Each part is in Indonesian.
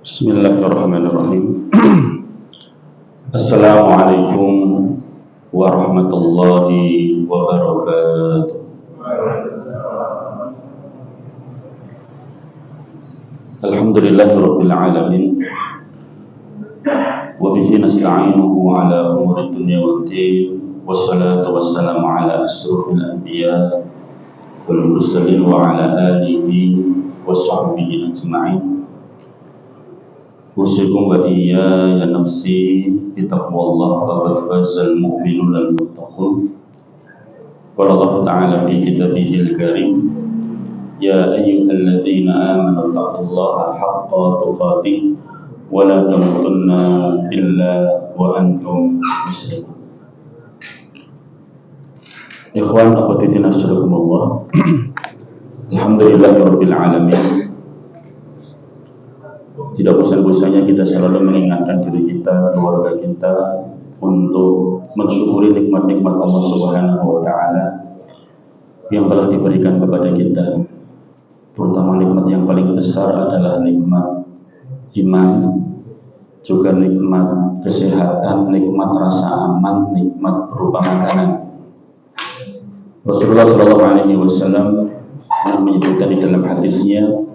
Bismillahirrahmanirrahim. Assalamualaikum warahmatullahi wabarakatuh. Alhamdulillahirabbil alamin. Wa bihi nasta'inuhu ala umuri dunya waddin. Wassalatu wassalamu ala asyrofil anbiya wal mursalin wa ala alihi wa sahbihi ajma'in. Usikum wa iyaya nafsi bitaqwallah faqad fazal mu'minun wal muttaqun. Qala Allah Ta'ala fi kitabihil karim, ya ayyuhalladzina amanu taqullaha haqqa tuqatih wa la tamutunna illa wa antum muslimun. Ikhwan akhwati nasrakumullah. Alhamdulillahirabbil alamin. Tidak bosan-bosannya kita selalu mengingatkan diri kita, keluarga kita untuk mensyukuri nikmat-nikmat Allah Subhanahu wa Ta'ala yang telah diberikan kepada kita. Terutama nikmat yang paling besar adalah nikmat iman, juga nikmat kesehatan, nikmat rasa aman, nikmat berupa makanan. Rasulullah SAW menyebutkan di dalam hadisnya,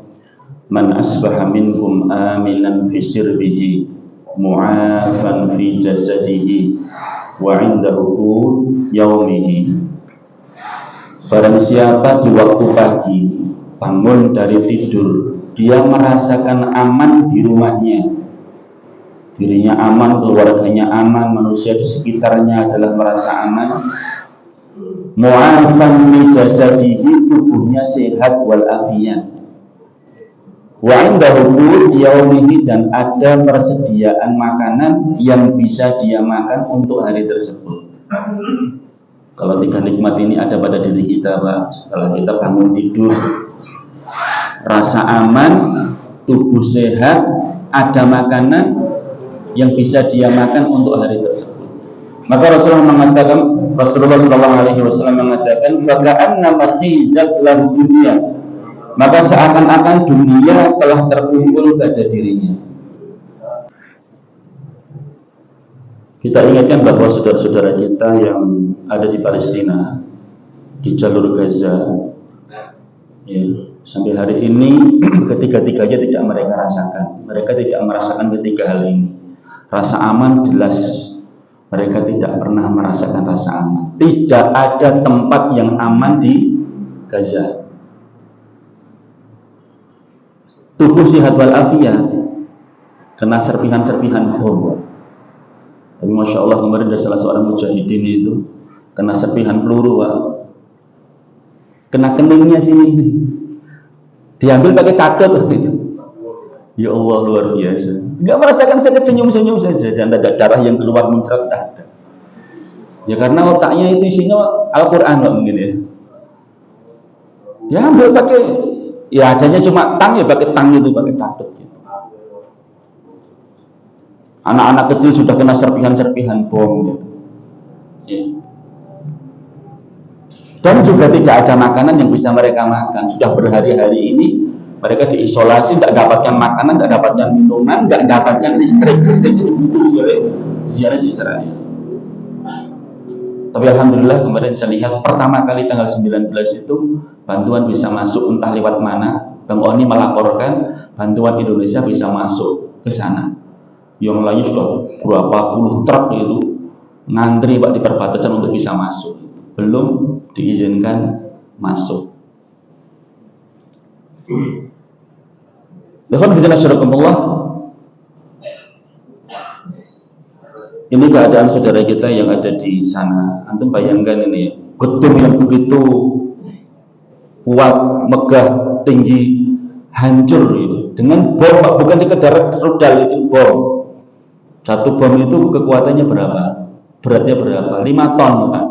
man asbaha minkum aminan fi sirbihi mu'afan fi jasadihi wa 'indahu yaumihi. Barang siapa di waktu pagi bangun dari tidur, dia merasakan aman di rumahnya, dirinya aman, keluarganya aman, manusia di sekitarnya adalah merasa aman. Mu'afan fi jasadihi, tubuhnya sehat walafiat. Wa indahu yaumihi, dan ada persediaan makanan yang bisa dia makan untuk hari tersebut. Kalau tiga nikmat ini ada pada diri kita, Pak, setelah kita bangun tidur, rasa aman, tubuh sehat, ada makanan yang bisa dia makan untuk hari tersebut. Maka Rasulullah SAW mengatakan, "Faka'anna makhizat lahu dunya." Maka seakan-akan dunia telah terkumpul pada dirinya. Kita ingatkan bahwa saudara-saudara kita yang ada di Palestina, di jalur Gaza, ya, sampai hari ini ketiga-tiganya tidak mereka rasakan. Mereka tidak merasakan ketiga hal ini. Rasa aman jelas, mereka tidak pernah merasakan rasa aman. Tidak ada tempat yang aman di Gaza. Tubuh sehat walafiat, kena serpihan-serpihan bom. Tapi Masya Allah, kemarin ada salah seorang mujahidin itu kena serpihan peluru, Pak. Kena keningnya sini, diambil pakai cadot. Ya Allah, luar biasa. Enggak merasakan, sakit, senyum-senyum saja, dan ada darah yang keluar muncrat, tak ada. Ya karena otaknya itu isinya Al-Quran, Pak, mungkin ya. Ya ambil pakai, ya adanya cuma tang, ya pakai tang itu, pakai cadot gitu. Anak-anak kecil sudah kena serpihan-serpihan bom gitu. Ya. Dan juga tidak ada makanan yang bisa mereka makan. Sudah berhari-hari ini mereka diisolasi, tidak dapatkan makanan, tidak dapatkan minuman, tidak dapatkan listrik. Listrik itu putus oleh Zionis Israel. Tapi alhamdulillah kemarin saya lihat pertama kali tanggal 19 itu bantuan bisa masuk, entah lewat mana. Bang Oni melaporkan bantuan Indonesia bisa masuk ke sana. Yang lainnya sudah berapa puluh truk itu ngantri, Pak, di perbatasan untuk bisa masuk. Belum diizinkan masuk. Ini keadaan saudara kita yang ada di sana. Antum bayangkan ini, gedung yang begitu kuat, megah, tinggi, hancur ini. Dengan bom, Pak, bukan sekedar rudal, itu bom. Satu bom itu kekuatannya berapa? Beratnya berapa? 5 ton, Pak.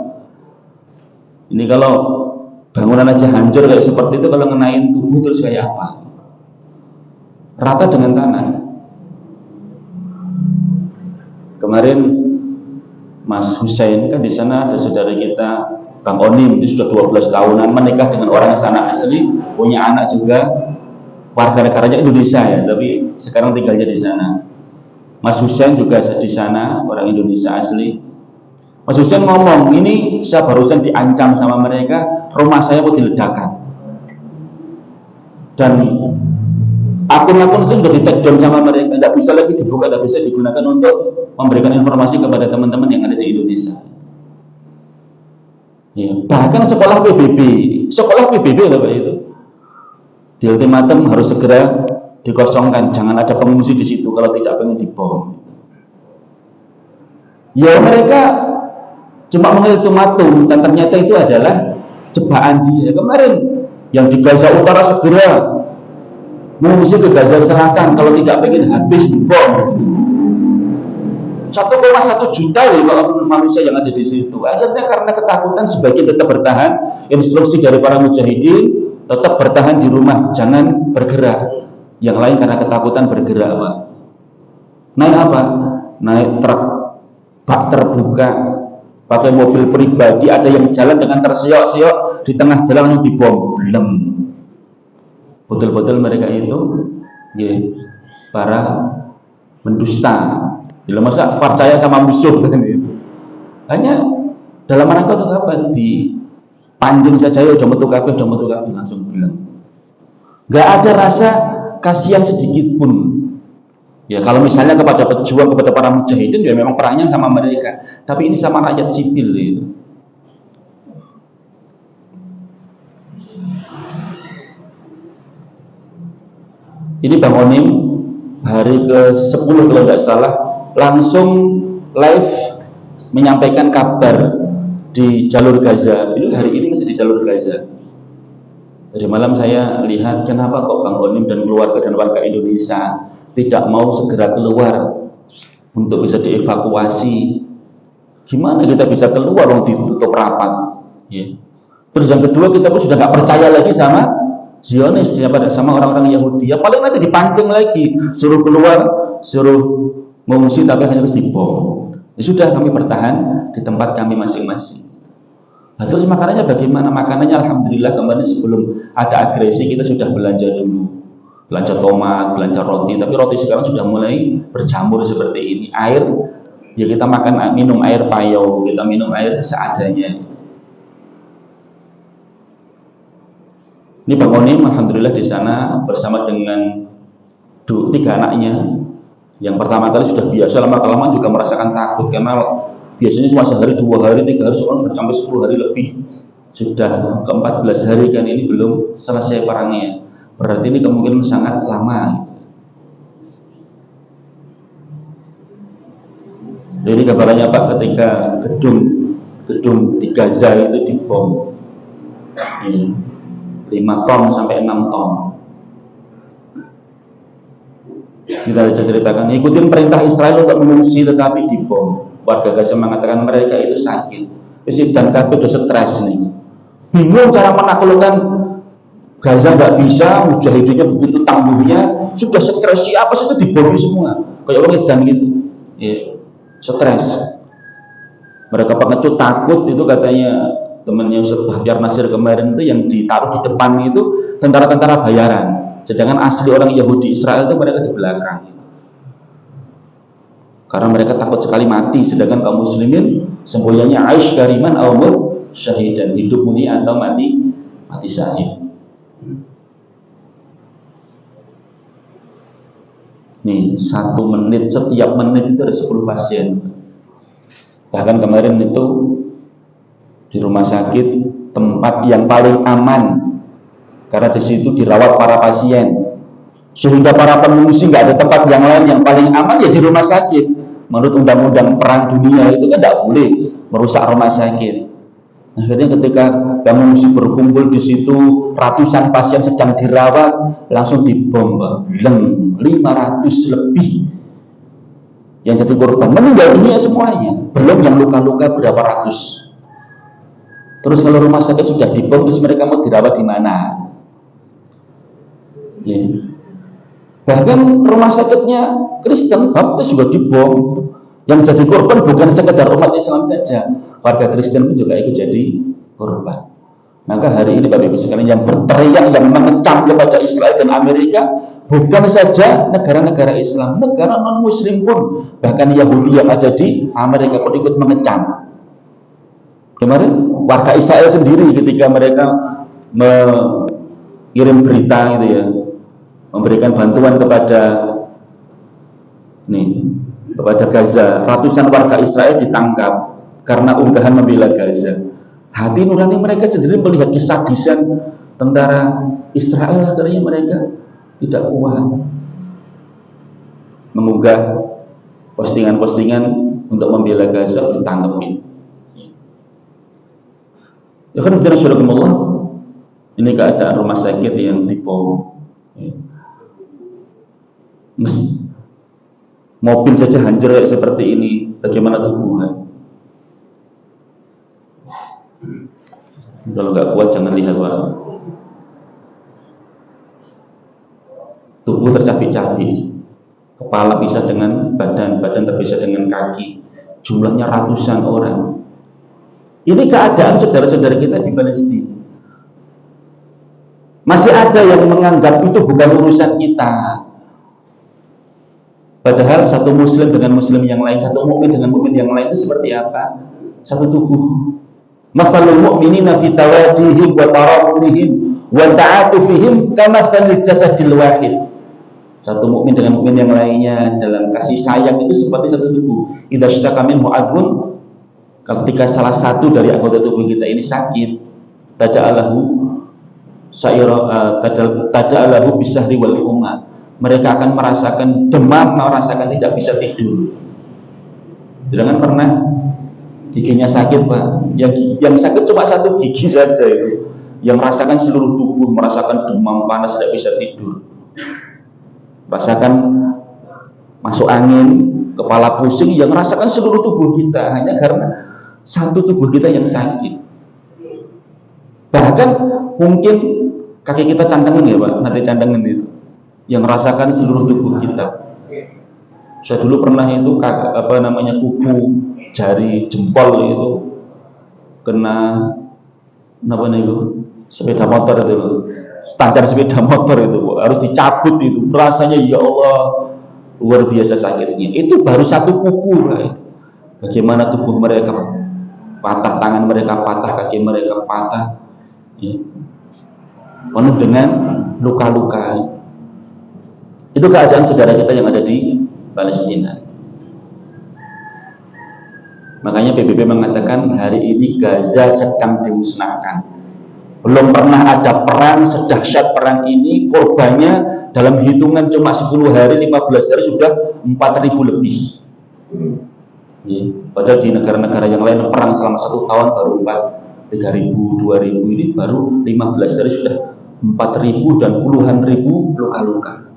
Ini kalau bangunan aja hancur kayak seperti itu, kalau ngenain tubuh terus kayak apa? Rata dengan tanah. Kemarin Mas Hussein kan di sana ada saudara kita Bang Onim, itu sudah 12 tahunan menikah dengan orang sana asli, punya anak juga. warga negaranya Indonesia ya, tapi sekarang tinggalnya di sana. Mas Husain juga di sana, orang Indonesia asli. Mas Husain ngomong, ini saya barusan diancam sama mereka, rumah saya mau diledakkan. Dan akun-akun itu sudah di-take down sama mereka, tidak bisa lagi dibuka, tidak bisa digunakan untuk memberikan informasi kepada teman-teman yang ada di Indonesia. Ya, bahkan sekolah PBB apa itu? Di ultimatum harus segera dikosongkan, jangan ada pengungsi di situ kalau tidak pengen dibom. Ya mereka cuma mengultimatum dan ternyata itu adalah jebakan dia. Kemarin yang di Gaza Utara segera mengungsi ke Gaza Selatan kalau tidak pengen habis dibom. 1,1 juta kalau manusia yang ada di situ. Akhirnya karena ketakutan sebagian tetap bertahan. Instruksi dari para mujahidin tetap bertahan di rumah, jangan bergerak. Yang lain karena ketakutan bergerak, Pak. Naik apa? Naik truk bak terbuka, pakai mobil pribadi, ada yang jalan dengan tersiok-siok di tengah jalan langsung dibom, belum. Betul-betul mereka itu, ya, para mendusta. Bila masa percaya sama musuh, hanya dalam rangka untuk apa? Di panjang saja ya udah metu kabeh langsung bilang. Gak ada rasa kasihan sedikit pun. Ya kalau misalnya kepada pejuang, kepada para mujahidin, ya memang perangnya sama mereka. Tapi ini sama rakyat sipil itu. Ini Bang Onim hari ke-10 kalau nggak salah langsung live menyampaikan kabar di jalur Gaza. Ini hari ini masih di jalur Gaza. Tadi malam saya lihat kenapa kok Bang Onim dan keluarga dan warga Indonesia tidak mau segera keluar untuk bisa dievakuasi. Gimana kita bisa keluar orang ditutup rapat? Ya. Terus yang kedua kita pun sudah nggak percaya lagi sama Zionis, sama orang-orang Yahudi. Ya paling nanti dipancing lagi, suruh keluar, suruh mengungsi tapi hanya harus dibom. Ya sudah kami bertahan di tempat kami masing-masing. Nah, terus makanannya bagaimana? Makanannya alhamdulillah kemarin sebelum ada agresi kita sudah belanja dulu. Belanja tomat, belanja roti, tapi roti sekarang sudah mulai berjamur seperti ini. Air, ya kita makan, minum air payau, kita minum air seadanya. Ini Bang Onim alhamdulillah di sana bersama dengan 3 anaknya. Yang pertama kali sudah biasa, lama-kelamaan juga merasakan takut karena biasanya cuma sehari, 2 hari, 3 hari, sekarang sudah sampai 10 hari lebih. Sudah ke-14 hari kan ini belum selesai perangnya. Berarti ini kemungkinan sangat lama. Jadi kabarnya Pak ketika gedung di Gaza itu dibom 5 ton sampai 6 ton. Kita bisa ceritakan, ikutin perintah Israel untuk mengungsi tetapi dibom. Warga Gaza mengatakan mereka itu sakit. Dan kabeh udah stres nih. Bingung cara menaklukkan Gaza, nggak bisa, mujahidinnya begitu tangguhnya, sudah stres, siapa saja dibom semua, kayak orang edan gitu, ya, stres. Mereka pengecut takut itu katanya temannya Ustaz Bahtiar Nasir kemarin itu yang ditaruh di depan itu tentara-tentara bayaran, sedangkan asli orang Yahudi Israel itu mereka di belakang. Karena mereka takut sekali mati, sedangkan kaum muslimin semboyannya aish kariman awmud syahidan, hidup mulia atau mati syahid. Nih, 1 menit, setiap menit itu ada 10 pasien. Bahkan kemarin itu di rumah sakit tempat yang paling aman karena di situ dirawat para pasien. Sehingga para pengungsi nggak ada tempat yang lain yang paling aman ya di rumah sakit. Menurut undang-undang perang dunia itu kan nggak boleh merusak rumah sakit. Akhirnya ketika pengungsi berkumpul di situ, ratusan pasien sedang dirawat, langsung dibom, belum 500 lebih yang jadi korban, meninggal dunia semuanya, belum yang luka-luka berapa ratus. Terus kalau rumah sakit sudah dibom, terus mereka mau dirawat di mana? Ya. Bahkan rumah sakitnya Kristen Baptis juga dibom. Yang jadi korban bukan sekedar umat Islam saja, warga Kristen pun juga ikut jadi korban. Maka hari ini Bapak Ibu sekalian yang berteriak, yang mengecam kepada Israel dan Amerika bukan saja negara-negara Islam, negara non-Muslim pun, bahkan Yahudi yang ada di Amerika pun ikut mengecam. Kemarin warga Israel sendiri ketika mereka mengirim berita gitu ya, memberikan bantuan kepada Gaza, ratusan warga Israel ditangkap karena unggahan membela Gaza. Hati nurani mereka sendiri melihat kesadisan tentara Israel, akhirnya mereka tidak kuat mengunggah postingan-postingan untuk membela Gaza, ditangkapin. Ya kan, ini keadaan rumah sakit yang dibom. Mobil saja hancur seperti ini, bagaimana tubuhnya? Kalau nggak kuat jangan lihat, Pak. Tubuh tercabik-cabik, kepala bisa dengan badan terpisah dengan kaki, jumlahnya ratusan orang. Ini keadaan saudara-saudara kita di Palestina. Masih ada yang menganggap itu bukan urusan kita. Padahal satu muslim dengan muslim yang lain, satu mukmin dengan mukmin yang lain itu seperti apa? Satu tubuh. Mathalul mu'minina fi tawadihim wa tarahumihim wa ta'atufihim kamathalil jasadil wahid. Satu mukmin dengan mukmin yang lainnya dalam kasih sayang itu seperti satu tubuh. Idza ishtaka minhu adun, ketika salah satu dari anggota tubuh kita ini sakit, tada'alahu bisahri wal huma. Mereka akan merasakan demam, merasakan tidak bisa tidur. Jangan pernah giginya sakit, Pak. Yang sakit cuma satu gigi saja itu. Yang merasakan seluruh tubuh, merasakan demam, panas, tidak bisa tidur. Rasakan masuk angin, kepala pusing, yang merasakan seluruh tubuh kita hanya karena satu tubuh kita yang sakit. Bahkan mungkin kaki kita cantengin ya, Pak, nanti cantengin itu, yang merasakan seluruh tubuh kita. Saya dulu pernah itu kuku jari jempol itu kena sepeda motor itu, standar sepeda motor itu, harus dicabut itu, rasanya ya Allah luar biasa sakitnya. Itu baru satu kuku, Pak. Bagaimana tubuh mereka patah, tangan mereka patah, kaki mereka patah, ya, penuh dengan luka-luka. Itu keadaan saudara kita yang ada di Palestina. Makanya PBB mengatakan hari ini Gaza sedang dimusnahkan. Belum pernah ada perang sedahsyat perang ini, korbannya dalam hitungan cuma 10 hari, 15 hari sudah 4.000 lebih. Ya, padahal di negara-negara yang lain perang selama 1 tahun baru 3.000, 2.000, ini baru 15 hari sudah 4.000 dan puluhan ribu luka-luka.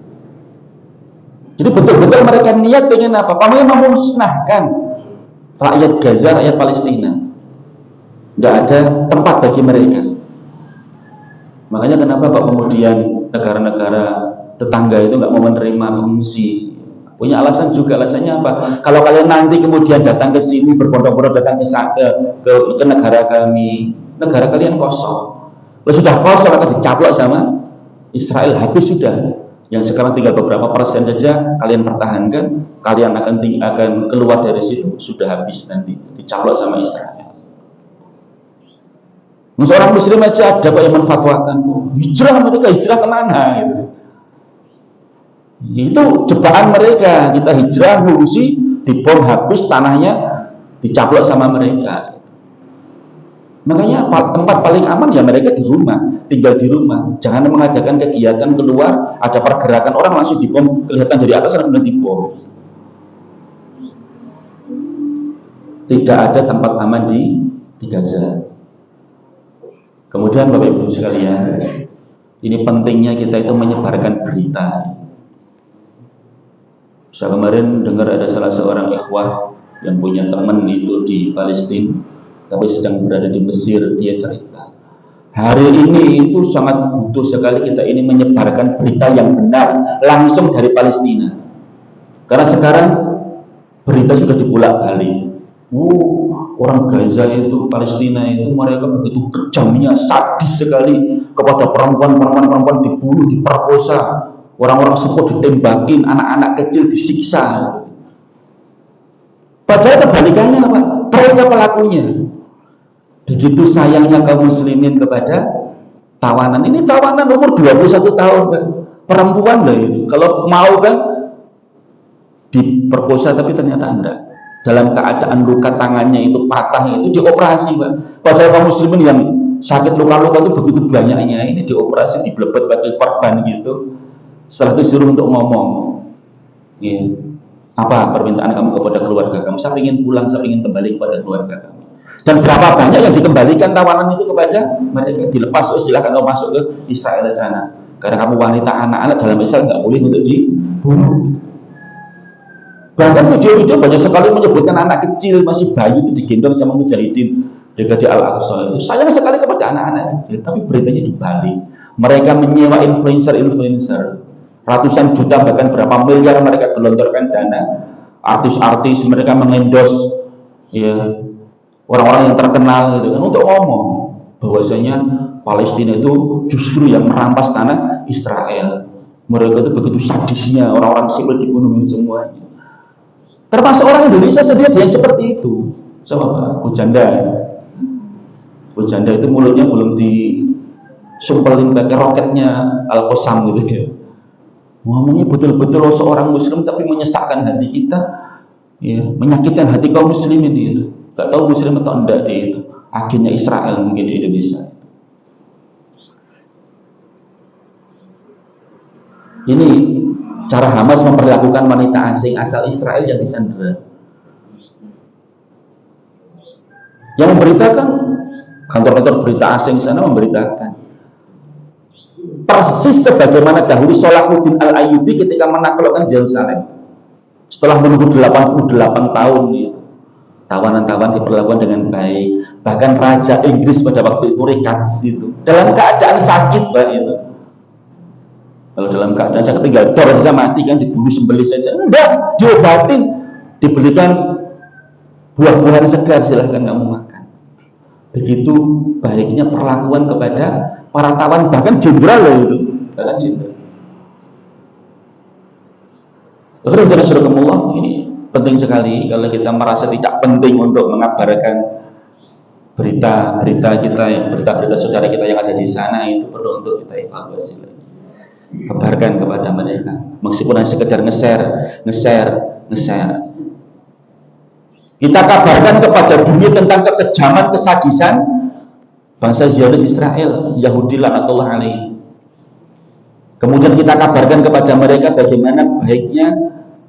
Jadi betul-betul mereka niat pengen apa? Mereka memusnahkan rakyat Gaza, rakyat Palestina. Tidak ada tempat bagi mereka. Makanya kenapa Pak kemudian negara-negara tetangga itu nggak mau menerima pengungsi? Punya alasan juga. Alasannya apa? Kalau kalian nanti kemudian datang ke sini, berbondong-bondong datang ke negara kami, negara kalian kosong. Kalau sudah kosong akan dicaplok sama Israel, habis sudah. Yang sekarang tinggal beberapa persen saja kalian pertahankan, kalian akan keluar dari situ, sudah habis nanti dicaplok sama Israel. Seorang muslim aja ada yang menfatwakan hijrah, mereka hijrah kemana gitu. Itu jebakan mereka. Kita hijrah, ngungsi, dibom habis, tanahnya dicaplok sama mereka. Makanya tempat paling aman ya mereka di rumah, tinggal di rumah. Jangan mengadakan kegiatan keluar, ada pergerakan orang langsung dibom, kelihatan dari atas langsung dibom. Tidak ada tempat aman di Gaza. Kemudian Bapak Ibu sekalian, ini pentingnya kita itu menyebarkan berita. Saya kemarin dengar ada salah seorang ikhwah yang punya teman itu di Palestina, tapi sedang berada di Mesir. Dia cerita hari ini itu sangat butuh sekali kita ini menyebarkan berita yang benar langsung dari Palestina, karena sekarang berita sudah dipulak-balik. Orang Gaza itu, Palestina itu mereka begitu kejamnya, sadis sekali kepada perempuan dibunuh, diperkosa, orang-orang sepuh ditembakin, anak-anak kecil disiksa. Padahal kebalikannya apa? Mereka pelakunya. Begitu sayangnya kaum muslimin kepada tawanan. Ini tawanan umur 21 tahun kan. Perempuan lah itu. Kalau mau kan diperkosa tapi ternyata enggak. Dalam keadaan luka tangannya itu patah itu dioperasi Pak. Padahal kaum muslimin yang sakit luka-luka itu begitu banyaknya, ini dioperasi, diblebet pakai perban gitu. Setelah itu suruh untuk ngomong. Ya. Apa permintaan kamu kepada keluarga kamu? Saya ingin pulang, saya ingin kembali kepada keluarga kamu. Dan berapa banyak yang dikembalikan tawanan itu kepada mereka, dilepas, silahkan kamu masuk ke Israel sana. Karena kamu wanita, anak-anak dalam Israel nggak boleh untuk dibunuh. Bahkan video-video banyak sekali menyebutkan anak kecil masih bayi itu digendong sama mujahidin Brigade Al-Aqsa itu. Sayang sekali kepada anak-anak kecil, tapi beritanya dibalik. Mereka menyewa influencer, ratusan juta bahkan berapa miliar mereka gelontorkan dana. Artis-artis mereka mengendos ya orang-orang yang terkenal gitu kan untuk ngomong bahwasanya Palestina itu justru yang merampas tanah Israel. Mereka itu begitu sadisnya, orang-orang sipil dibunuh semuanya. Termasuk orang Indonesia sendiri yang seperti itu. Sama Pak Bujanda. Bujanda itu mulutnya belum disumpelin pakai roketnya Al-Qasam gitu ya. Ngomongnya betul-betul seorang muslim tapi menyesakkan hati kita, ya, menyakitkan hati kaum muslimin itu. Gak tahu muslim atau enggak dia itu. Akhirnya Israel mungkin di Indonesia. Ini cara Hamas memperlakukan wanita asing asal Israel yang disandera. Yang memberitakan kantor-kantor berita asing sana memberitakan persis sebagaimana dahulu Salahuddin Al-Ayyubi ketika menaklukkan Yerusalem. Setelah menunggu 88 tahun itu, tawanan-tawanan diperlakukan dengan baik. Bahkan Raja Inggris pada waktu itu Ricketts itu dalam keadaan sakit Pak itu. Kalau dalam keadaan sakit tinggal dor saja mati kan, dibunuh sembelih saja. Enggak, diobatin, diberikan buah-buahan segar, silahkan kamu makan. Begitu baiknya perlakuan kepada para tawan, bahkan jenderal loh itu, bahkan jenderal. Alhamdulillah, ini penting sekali kalau kita merasa tidak penting untuk mengabarkan berita-berita kita, berita-berita saudara kita yang ada di sana, itu perlu untuk kita evaluasi lagi. Kabarkan kepada mereka, meskipun hanya sekedar nge-share. Kita kabarkan kepada dunia tentang kekejaman, kesadisan bangsa Zionis Israel, Yahudi laknatullah alaihi. Kemudian kita kabarkan kepada mereka bagaimana baiknya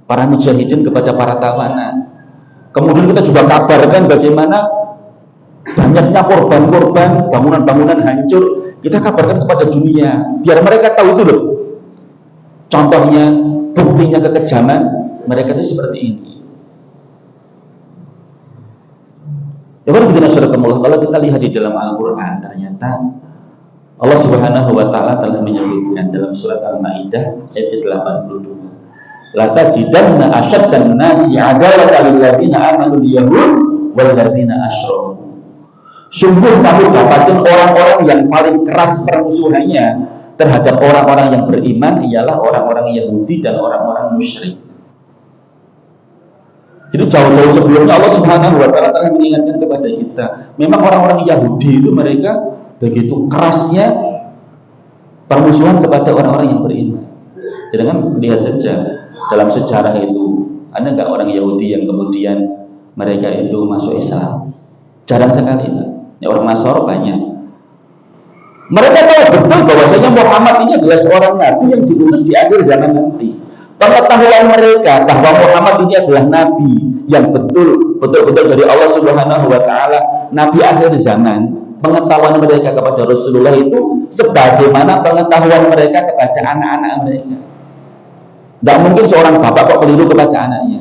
para mujahidin kepada para tawanan. Kemudian kita juga kabarkan bagaimana banyaknya korban-korban, bangunan-bangunan hancur. Kita kabarkan kepada dunia, biar mereka tahu itu loh. Contohnya, buktinya kekejaman mereka itu seperti ini. Ya, kalau kita lihat di dalam Al-Quran, ternyata Allah Subhanahu wa Ta'ala telah menyebutkan dalam surat Al-Maidah ayat 82. La tajidanna asyaddan nasi adawatan lil ladzina amanu yahud wal ladzina asyraku. Sungguh kamu dapatin orang-orang yang paling keras permusuhannya terhadap orang-orang yang beriman ialah orang-orang Yahudi dan orang-orang musyrik. Jadi jauh-jauh sebelumnya Allah Subhanahu wa Ta'ala telah mengingatkan kepada kita. Memang orang-orang Yahudi itu mereka begitu kerasnya permusuhan kepada orang-orang yang beriman. Jadi kan lihat saja dalam sejarah itu, ada nggak orang Yahudi yang kemudian mereka itu masuk Islam? Jarang sekali. Ya, orang Nasor banyak. Mereka tahu betul bahwasanya Muhammad ini adalah seorang nabi yang diutus di akhir zaman nanti. Pengetahuan mereka bahwa Muhammad ini adalah nabi yang betul-betul dari Allah Subhanahu wa Ta'ala, nabi akhir zaman. Pengetahuan mereka kepada Rasulullah itu sebagaimana pengetahuan mereka kepada anak-anak mereka. Tidak mungkin seorang bapak kok keliru kepada anaknya.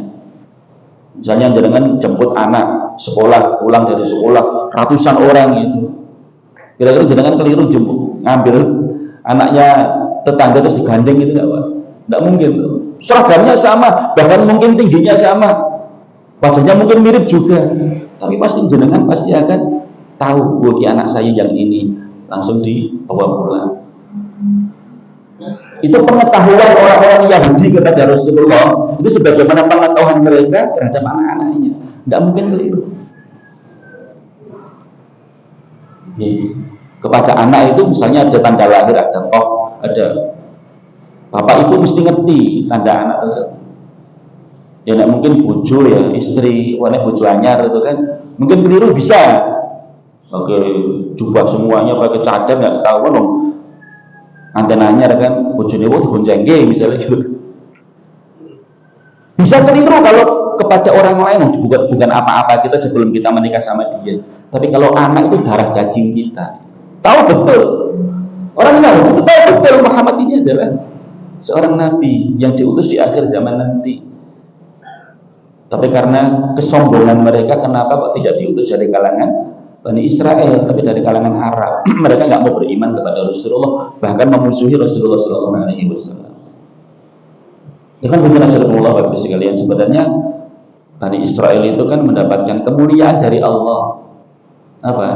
Misalnya jangan jemput anak sekolah, pulang dari sekolah ratusan orang itu. Kira-kira jangan keliru jemput, ngambil anaknya tetangga terus digandeng itu enggak, Pak? Tidak mungkin tuh. Seragamnya sama, bahkan mungkin tingginya sama. Wajahnya mungkin mirip juga, tapi pasti jenengan pasti akan tahu, bagi anak saya yang ini, langsung dibawa pulang. Itu pengetahuan orang-orang Yahudi kepada Rasulullah, itu sebagaimana pengetahuan mereka terhadap anak-anaknya. Tidak mungkin keliru. Kepada anak itu misalnya ada tanda lahir, ada toh, ada bapak ibu mesti ngerti tanda anak tersebut. Ya tidak mungkin bojo ya istri, warna bojo anyar itu kan, mungkin keliru bisa. Oke, jubah semuanya pakai cadar nggak tahu dong. Antenanya kan bojone wong diboncengke misalnya gitu. Bisa keliru kalau kepada orang lain, bukan apa-apa kita sebelum kita menikah sama dia. Tapi kalau anak itu darah daging kita, tahu betul. Orang Yahudi itu tahu betul Muhammad ini adalah seorang nabi yang diutus di akhir zaman nanti. Tapi karena kesombongan mereka, kenapa kok tidak diutus dari kalangan Bani Israel, tapi dari kalangan Arab? Mereka nggak mau beriman kepada Rasulullah, bahkan memusuhi Rasulullah SAW. Ya kan benar Rasulullah Bapak sekalian, sebenarnya Bani Israel itu kan mendapatkan kemuliaan dari Allah. Apa?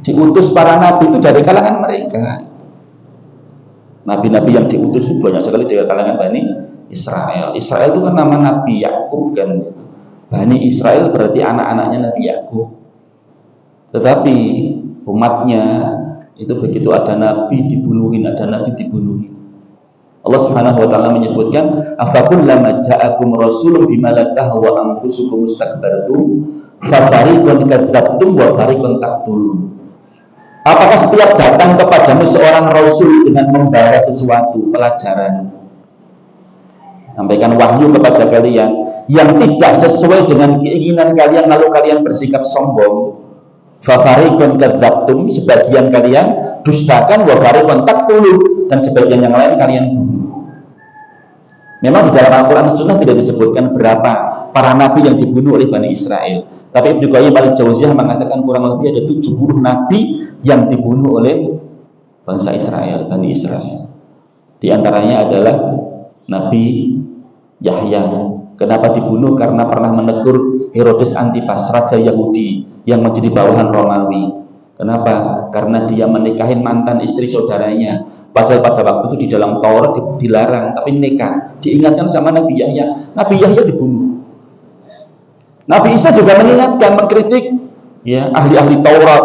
Diutus para nabi itu dari kalangan mereka. Nabi-nabi yang diutus itu banyak sekali dari kalangan Bani Israel. Israel itu kan nama Nabi Yakub kan. Bani Israel berarti anak-anaknya Nabi Yakub. Tetapi umatnya itu begitu ada nabi dibunuhin, ada nabi dibunuhin. Allah Subhanahu wa taala menyebutkan, "Afakullama ja'akum rasulun bima la tahwa anfusukum mustakbartum, fa fariqun kadzdzabtum wa fariqun taqtulun." Apakah setiap datang kepadamu seorang rasul dengan membawa sesuatu pelajaran, sampaikan wahyu kepada kalian yang tidak sesuai dengan keinginan kalian, lalu kalian bersikap sombong, fa fariqun kadzdzabtum, sebagian kalian dustakan, wa fariqun taqtulun, dan sebagian yang lain kalian bunuh. Memang di dalam Al-Quran Sunnah tidak disebutkan berapa para nabi yang dibunuh oleh Bani Israel, tapi Ibnu Qayyim al-Jauziyah mengatakan kurang lebih ada 70 nabi yang dibunuh oleh bangsa Israel, Bani Israel. Di antaranya adalah Nabi Yahya. Kenapa dibunuh? Karena pernah menegur Herodes Antipas, raja Yahudi yang menjadi bawahan Romawi. Kenapa? Karena dia menikahin mantan istri saudaranya. Padahal pada waktu itu di dalam Taurat dilarang, tapi nikah. Diingatkan sama Nabi Yahya. Nabi Yahya dibunuh. Nabi Isa juga mengingatkan, mengkritik ya ahli-ahli Taurat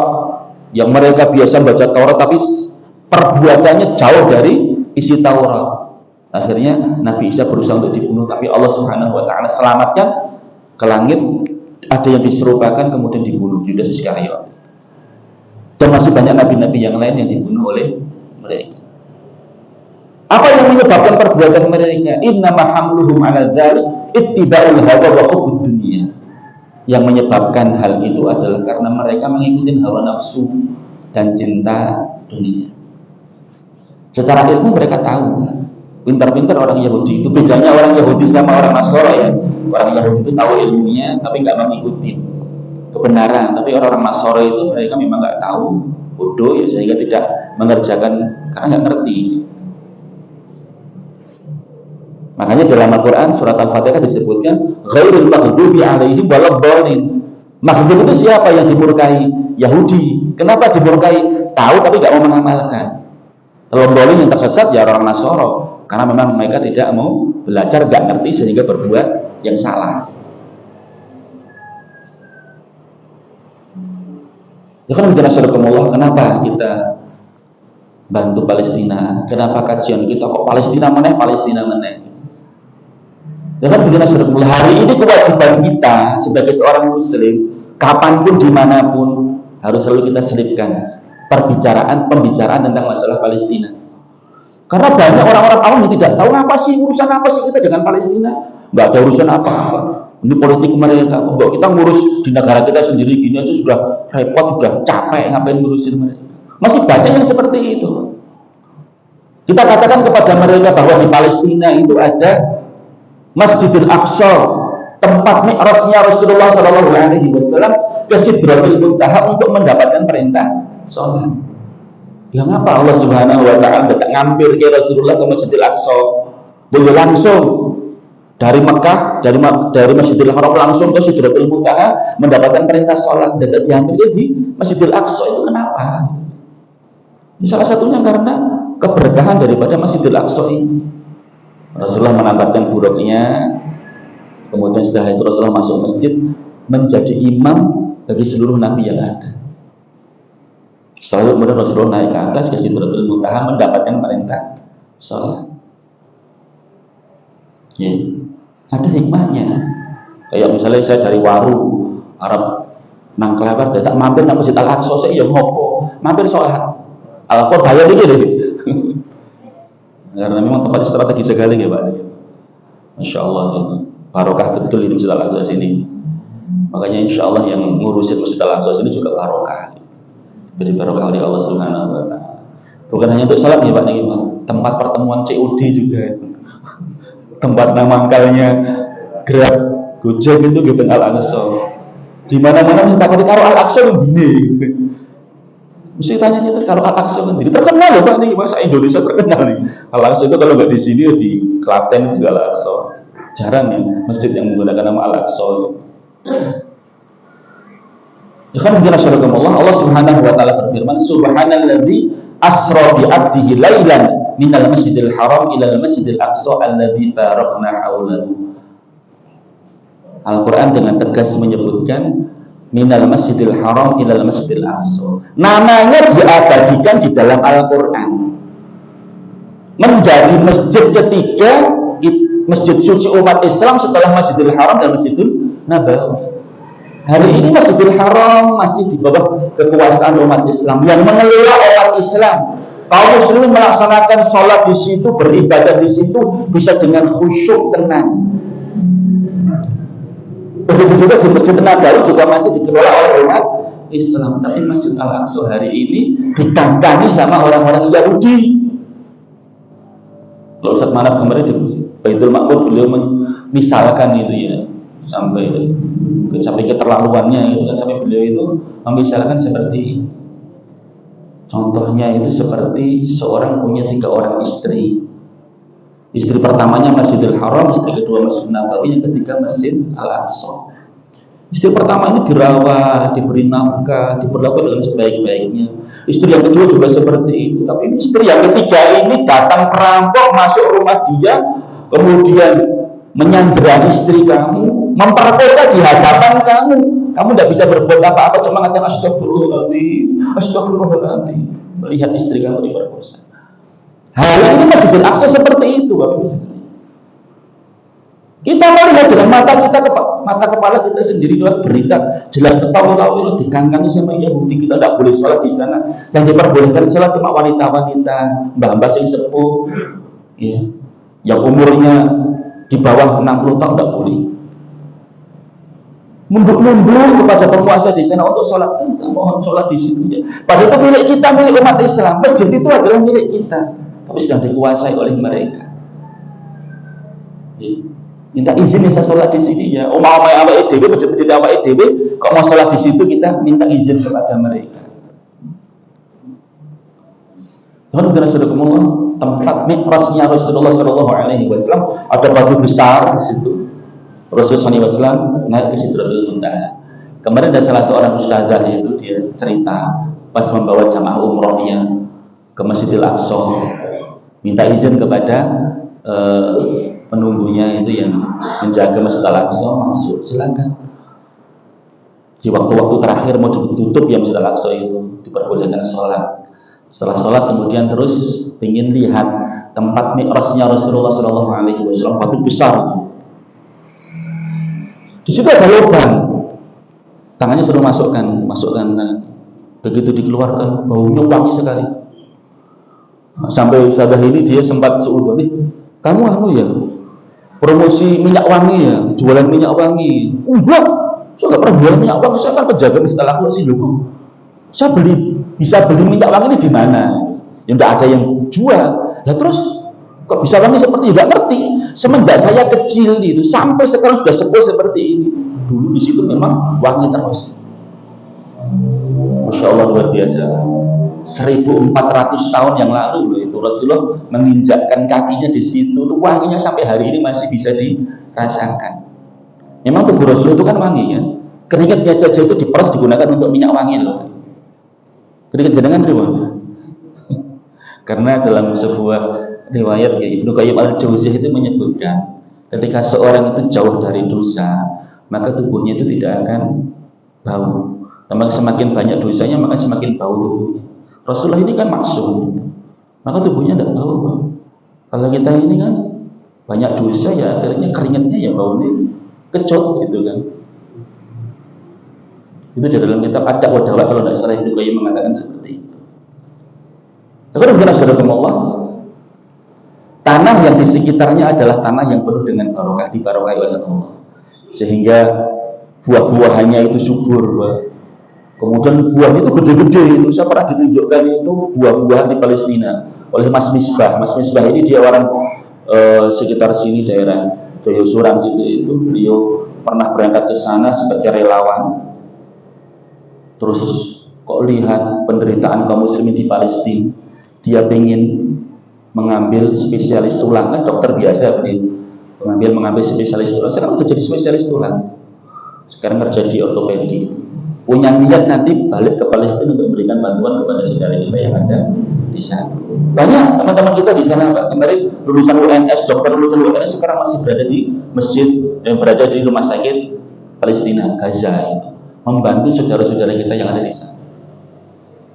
yang mereka biasa baca Taurat tapi perbuatannya jauh dari isi Taurat. Akhirnya Nabi Isa berusaha untuk dibunuh, tapi Allah Subhanahu wa taala selamatkan ke langit. Ada yang diserupakan kemudian dibunuh, Yudas Iskariot. Dan masih banyak nabi-nabi yang lain yang dibunuh oleh mereka. Apa yang menyebabkan perbuatan mereka? Innama hamluhum 'ala dzalik ittiba'ul hawa wa hubbud dunya. Yang menyebabkan hal itu adalah karena mereka mengikuti hawa nafsu dan cinta dunia. Secara ilmu mereka tahu, pintar-pintar orang Yahudi itu. Bedanya orang Yahudi sama orang Nasrani ya. Orang Yahudi itu tahu ilmunya tapi nggak mengikuti kebenaran. Tapi orang-orang Nasrani itu mereka memang nggak tahu, bodoh ya, sehingga tidak mengerjakan karena nggak ngerti. Makanya dalam Al-Quran surat Al-Fatihah disebutkan ghairil maghdubi alaihim waladdallin. Maghdub itu siapa? Yang dimurkai? Yahudi. Kenapa dimurkai? Tahu tapi nggak mau mengamalkan. Dhallin yang tersesat ya orang Nasoro, karena memang mereka tidak mau belajar, nggak ngerti sehingga berbuat yang salah. Ya kan bicara Rasulullah, kenapa kita bantu Palestina? Kenapa kajian kita kok Palestina meneh? Ya kan begini Rasulullah, hari ini kewajiban kita sebagai seorang muslim, kapanpun dimanapun harus selalu kita selipkan pembicaraan tentang masalah Palestina. Karena banyak orang-orang awam yang tidak tahu urusan apa sih kita dengan Palestina. Nggak ada urusan apa-apa. Ini politik mereka. Kalau kita ngurus di negara kita sendiri gini aja sudah repot, sudah capek, ngapain ngurusin mereka. Masih banyak yang seperti itu. Kita katakan kepada mereka bahwa di Palestina itu ada Masjidil Aqsa, tempat mi'rajnya Rasulullah SAW ke Sidratul Muntaha untuk mendapatkan perintah sholat. Ya ngapa Allah Subhanahu wa taala datang ngampir ke Rasulullah ke Masjidil Aqsa? Boleh langsung dari Mekah, dari Masjidil Haram langsung ke Sidratul Muntaha mendapatkan perintah sholat, tidak diambil di Masjidil Aqsa. Itu kenapa? Salah satunya karena keberkahan daripada Masjidil Aqsa ini. Rasulullah menambahkan buruknya, kemudian setelah itu Rasulullah masuk masjid menjadi imam bagi seluruh nabi yang ada. Setelah itu kemudian Rasulullah naik ke atas ke Sidratul Muntaha mendapatkan perintah sholat. Ya, ada hikmahnya. Kayak misalnya saya dari Waru Arab nang Kelewar tak mampir nang Masjid Al-Aqsa saya ya ngopo mampir sholat Al-Qur'an bayar dikit deh. Karena memang tempat strategi sekali ya Pak. Masya Allah, barokah betul ini Masjid Al-Aqsa sini. Makanya insya Allah yang ngurusin Masjid Al-Aqsa sini juga barokah. Beri barokah oleh Allah Subhanahu wa Ta'ala. Bukan hanya untuk salat ya Pak, tempat pertemuan COD juga. Tempat mangkalnya Grab, Gojek itu gitu Al-Aqsa. Di mana-mana mesti takut karo Al-Aqsa begini. Mesti tanya itu kalau Al-Aqsa sendiri terkenal loh Pak nih, bahasa Indonesia terkenal nih. Al-Aqsa itu kalau nggak di sini di Klaten juga Al-Aqsa. Jarang ya masjid yang menggunakan nama Al-Aqsa. Ikhwan fillah, Allah Subhanahu wa taala berfirman, Subhanalladzi asra bi 'abdihi lailan minal masjidil haram ilal masjidil aqsa alladzi barakna haulahu. Al-Qur'an dengan tegas menyebutkan minal masjidil haram ilal masjidil aqsa. Namanya diabadikan di dalam Al-Qur'an. Menjadi masjid ketiga, masjid suci umat Islam setelah Masjidil Haram dan Masjidul Nabawi. Hari ini Masjidil Haram masih di bawah kekuasaan umat Islam yang mengelola umat Islam. Kaum muslimin melaksanakan sholat di situ, beribadah di situ bisa dengan khusyuk tenang. Begitu juga di Masjid Nabawi juga masih dikelola oleh umat Islam. Tapi Masjid Al-Aqsa hari ini ditangani sama orang-orang Yahudi. Kalau Ustaz Manaf kemarin di Baitul Maqmur beliau misalkan itu ya sampai keterlaluannya itu kan, sampai beliau itu memisalkan seperti contohnya itu seperti seorang punya 3 orang istri. Istri pertamanya Masjidil Haram, istri kedua Masjid Nabawi, yang ketiga Masjid Al-Aqsa. Istri pertama ini dirawat, diberi nafkah, diperlakukan dengan sebaik-baiknya. Istri yang kedua juga seperti itu. Tapi istri yang ketiga ini datang perampok masuk rumah dia, kemudian menyandera istri kamu, memperkosa di hadapan kamu. Kamu tidak bisa berbuat apa-apa, cuma mengatakan astagfirullahaladzim, astagfirullahaladzim. Melihat istri kamu diperkosa. Hari ini Masjidil Aqsa seperti itu, Bapak Ibu. Kita melihat dengan mata kepala kita sendiri lewat berita, jelas tahu digangkangi sama Yahudi. Kita tidak boleh sholat di sana. Yang diperbolehkan sholat cuma wanita-wanita, mbah-mbah yang sepuh, ya, yang umurnya di bawah 60 tahun tidak boleh. Mundur-mundur kepada penguasa di sana untuk sholat, mohon sholat di situ. Ya. Padahal itu milik kita, milik umat Islam. Masjid itu adalah milik kita, tapi sedang dikuasai oleh mereka. Ya. Minta izin saya sholat di sini ya. Oma-oma awak EDW, masjid awak EDW, kok mau sholat di situ kita minta izin kepada mereka. Tuhan dan Rasulullah, tempat mikrasnya Rasulullah Shallallahu Alaihi Wasallam ada batu besar di situ. Rasulullah SAW naik ke Sidratul Muntaha. Kemarin ada salah seorang ustazah itu dia cerita pas membawa jamaah umrohnya ke Masjidil Aqsa, minta izin kepada penunggunya itu yang menjaga Masjid Al-Aqsa, masuk silakan. Di waktu-waktu terakhir mau ditutup ya Masjid Al-Aqsa itu diperbolehkan sholat. Setelah sholat kemudian terus ingin lihat tempat mikrasnya Rasulullah Shallallahu Alaihi Wasallam, batu besar. Di situ ada lubang. Tangannya suruh masukkan. Begitu dikeluarkan baunya wangi sekali. Sampai sahabat ini dia sempat seudon nih. Kamu ya promosi minyak wangi ya, jualan minyak wangi. Enggak, saya nggak pernah jualan minyak wangi. Saya kan penjaga Masjid Al-Aqsa sih dulu. Saya bisa beli minyak wangi ini di mana? Ya tidak ada yang jual. Ya terus kok bisa wangi seperti tidak ngerti. Semenjak saya kecil itu sampai sekarang sudah sepuh seperti ini. Dulu di situ memang wangi terus. Masya Allah luar biasa. 1400 tahun yang lalu loh itu Rasulullah menginjakkan kakinya di situ. Tuh wanginya sampai hari ini masih bisa rasakan. Memang tubuh Rasul itu kan wangi ya. Keringatnya saja itu diperas digunakan untuk minyak wangi loh. Keringat jenengan di mana? Karena dalam sebuah riwayat ya, Ibnu Qayyim al-Jauziyah itu menyebutkan ketika seorang itu jauh dari dosa, maka tubuhnya itu tidak akan bau. Semakin banyak dosanya, maka semakin bau tubuhnya. Rasulullah ini kan maksum, maka tubuhnya tidak bau. Kalau kita ini kan banyak dosa ya, akhirnya keringatnya ya baunya kecut gitu kan. Itu di dalam kitab Adab wa Dawa kalau tidak salah Ibnu Qayyim mengatakan seperti itu. Allah, tanah yang di sekitarnya adalah tanah yang penuh dengan barokah, dibarokahi oleh Allah, sehingga buah-buahannya itu subur. Kemudian buahnya itu gede-gede. Itu saya pernah ditunjukkan itu buah-buahan di Palestina oleh Mas Misbah. Mas Misbah ini dia orang sekitar sini daerah Joyo Surang gitu. Itu beliau pernah berangkat ke sana sebagai relawan. Terus kok lihat penderitaan kaum muslimin di Palestina, dia ingin mengambil spesialis tulang, kan dokter biasa mengambil spesialis tulang. Sekarang udah jadi spesialis tulang, sekarang kerja di ortopedi. Punya niat nanti balik ke Palestina untuk memberikan bantuan kepada saudara kita yang ada di sana. Banyak teman-teman kita di sana, Pak. Kemarin lulusan UNS, dokter lulusan UNS sekarang masih berada di masjid dan berada di rumah sakit Palestina, Gaza itu, membantu saudara-saudara kita yang ada di sana.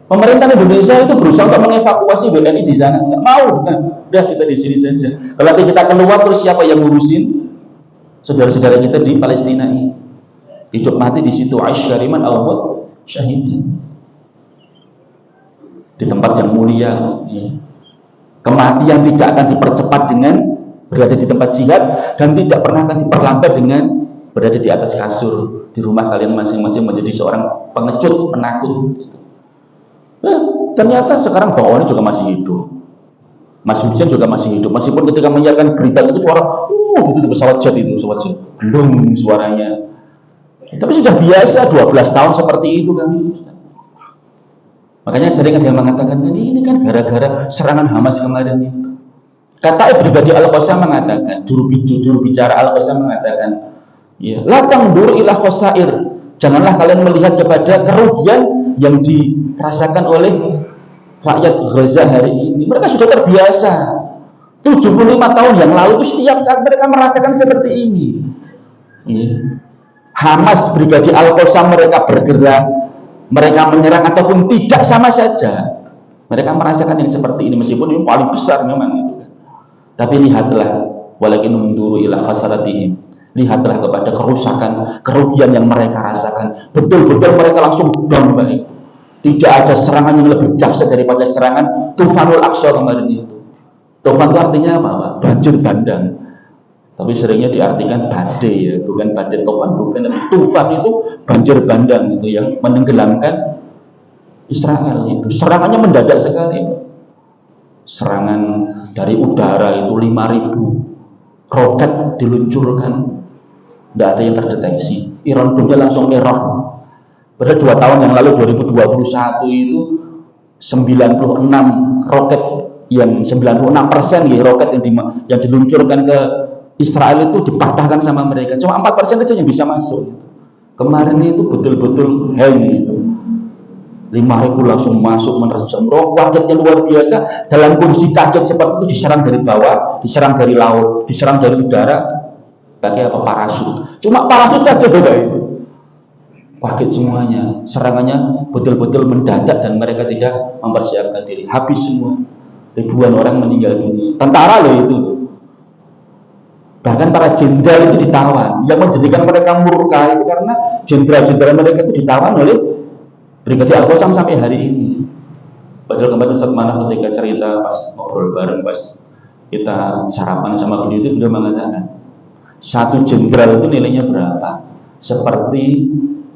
Pemerintah Indonesia itu berusaha untuk mengevakuasi WNI di sana, nggak mau, udah kita di sini saja. Kalau nanti kita keluar terus siapa yang ngurusin saudara-saudara kita di Palestina ini? Hidup mati di situ, aisyariman al-maut syahid. Di tempat yang mulia, ya. Kematian tidak akan dipercepat dengan berada di tempat jihad, dan tidak pernah akan diperlambat dengan berada di atas kasur di rumah kalian masing-masing menjadi seorang pengecut, penakut. Nah, ternyata sekarang Bang Oni juga masih hidup, Mas Hujan juga masih hidup, meskipun ketika menyiarkan berita itu suara itu pesawat jet belum suaranya. Tapi sudah biasa 12 tahun seperti itu kan. Makanya sering ada yang mengatakan ini kan gara-gara serangan Hamas kemarin itu. Kata Brigadi Al-Qassam mengatakan, juru bicara Al-Qassam mengatakan, ya, la tangdur ila khosair, janganlah kalian melihat kepada kerugian yang dirasakan oleh rakyat Gaza hari ini. Mereka sudah terbiasa. 75 tahun yang lalu itu setiap saat mereka merasakan seperti ini. Ya. Hamas, Brigadi Al-Qassam, mereka bergerak, mereka menyerang ataupun tidak sama saja. Mereka merasakan yang seperti ini, meskipun ini paling besar memang itu. Tapi lihatlah, walakin unduru ila khasaratihim, lihatlah kepada kerusakan, kerugian yang mereka rasakan. Betul-betul mereka langsung down balik. Tidak ada serangan yang lebih dahsyat daripada serangan Tufanul Aqsa kemarin itu. Tufan itu artinya apa, Pak? Banjir bandang. Tapi seringnya diartikan badai ya, bukan badai topan, bukan. Tufan itu banjir bandang itu yang menenggelamkan Israel itu. Serangannya mendadak sekali. Serangan dari udara itu 5.000 roket diluncurkan, tidak ada yang terdeteksi. Iran punya langsung error. Pada 2 tahun yang lalu 2021 itu 96 roket yang 96% ya, roket yang diluncurkan ke Israel itu dipatahkan sama mereka. Cuma 4% saja yang bisa masuk. Kemarin itu betul-betul hang itu. 5.000 langsung masuk menerjang. Wakilnya luar biasa. Dalam kondisi kaget seperti itu, diserang dari bawah, diserang dari laut, diserang dari udara. Pakai apa? Parasut. Cuma parasut saja beda itu. Kaget semuanya. Serangannya betul-betul mendadak dan mereka tidak mempersiapkan diri. Habis semua. Ribuan orang meninggal dunia. Tentara loh itu. Bahkan para jenderal itu ditawan. Yang menjadikan mereka murka itu karena jenderal-jenderal mereka itu ditawan oleh Brigadi Al-Qassam sampai hari ini. Padahal kemarin Ustaz Manaf ketika cerita pas ngobrol bareng, pas kita sarapan sama beliau itu beliau mengatakan, satu jenderal itu nilainya berapa? Seperti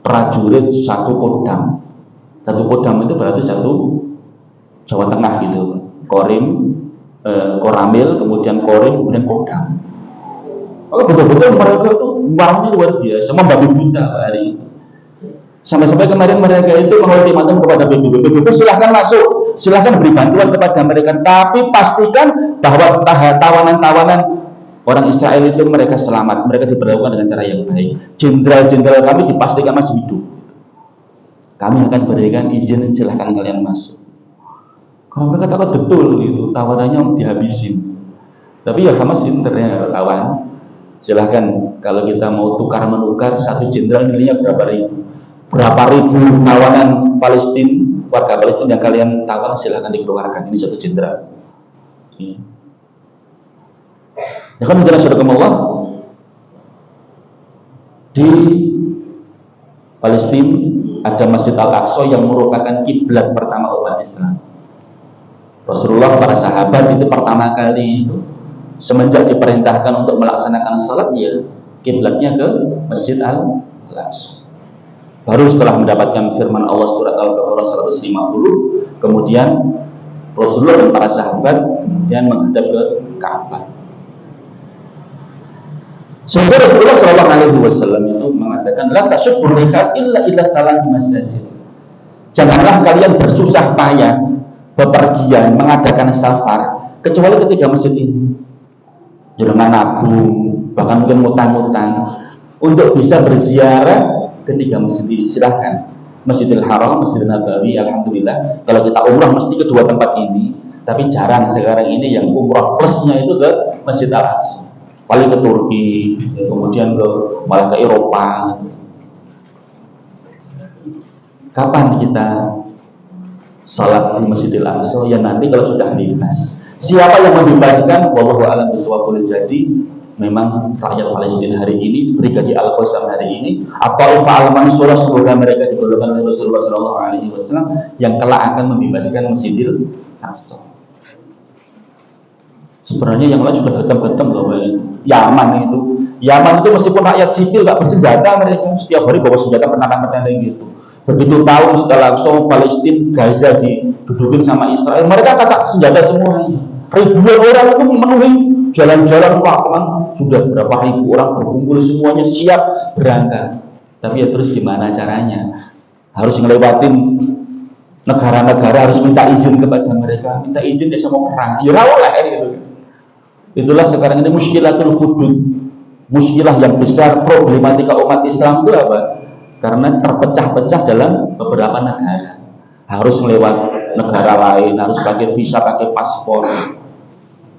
prajurit satu Kodam. Satu Kodam itu berarti satu Jawa Tengah gitu. Korim, Koramil, kemudian Korim, kemudian Kodam. Kalau betul-betul mereka itu uangnya luar biasa, membabi buta hari ini. Sampai-sampai kemarin mereka itu mengultimatum kepada PBB, silahkan masuk, silahkan beri bantuan kepada mereka, tapi pastikan bahwa tawanan-tawanan Orang Israel itu mereka selamat, mereka diperlakukan dengan cara yang baik. Jenderal-jenderal kami dipastikan masih hidup. Kami akan berikan izin, silahkan kalian masuk. Kalau mereka takut betul gitu, tawarannya dihabisin. Tapi ya Hamas internya kawan. Silahkan kalau kita mau tukar menukar, satu jenderal nilainya berapa ribu tawanan Palestina, warga Palestina yang kalian tawar, silahkan dikeluarkan. Ini satu jenderal. Ya kan jelas sudah Allah di Palestina ada Masjid Al-Aqsa yang merupakan kiblat pertama umat Islam. Rasulullah, para sahabat itu pertama kali itu semenjak diperintahkan untuk melaksanakan salat, ya kiblatnya ke Masjid Al-Aqsa. Baru setelah mendapatkan firman Allah surat Al-Baqarah 150, kemudian Rasulullah dan para sahabat yang menghadap ke Ka'bah. Sehingga Rasulullah SAW itu mengatakan, la tasubbu rihal illa thalath masajid. Janganlah kalian bersusah payah bepergian mengadakan safar kecuali ketiga masjid ini. Jangan nabung, bahkan mungkin utang-utang untuk bisa berziarah ketiga masjid ini. Silahkan Masjidil Haram, Masjidil Nabawi, alhamdulillah. Kalau kita umrah mesti kedua tempat ini, tapi jarang sekarang ini yang umrah plusnya itu ke Masjid Al-Aqsa. Paling ke Turki, kemudian malah ke Eropa. Kapan kita salat di Masjidil Aqsa? Ya nanti kalau sudah bebas. Siapa yang membebaskan? Wallahu a'lam bishawab. Jadi memang rakyat Palestina hari ini, Brigadi Al-Qassam hari ini, atau Al-Mansurah, semoga mereka digolongkan oleh Rasulullah SAW yang kelak akan membebaskan Masjidil Aqsa. Sebenarnya yang lain sudah getem-getem loh. Yaman itu meskipun rakyat sipil gak bersenjata, mereka setiap hari bawa senjata penantang-penantang gitu. Begitu tahu setelah langsung Palestina, Gaza didudukin sama Israel, mereka kata senjata semuanya. Ribuan orang itu memenuhi jalan-jalan lapangan, sudah berapa ribu orang berkumpul semuanya siap berangkat. Tapi ya terus gimana caranya? Harus ngelewatin negara-negara, harus minta izin kepada mereka, minta izin dia sama perang. Ya lah gitu. Itulah sekarang ini muskilatul hudud, muskilah yang besar. Problematika umat Islam itu apa? Karena terpecah-pecah dalam beberapa negara, harus melewat negara lain, harus pakai visa, pakai paspor.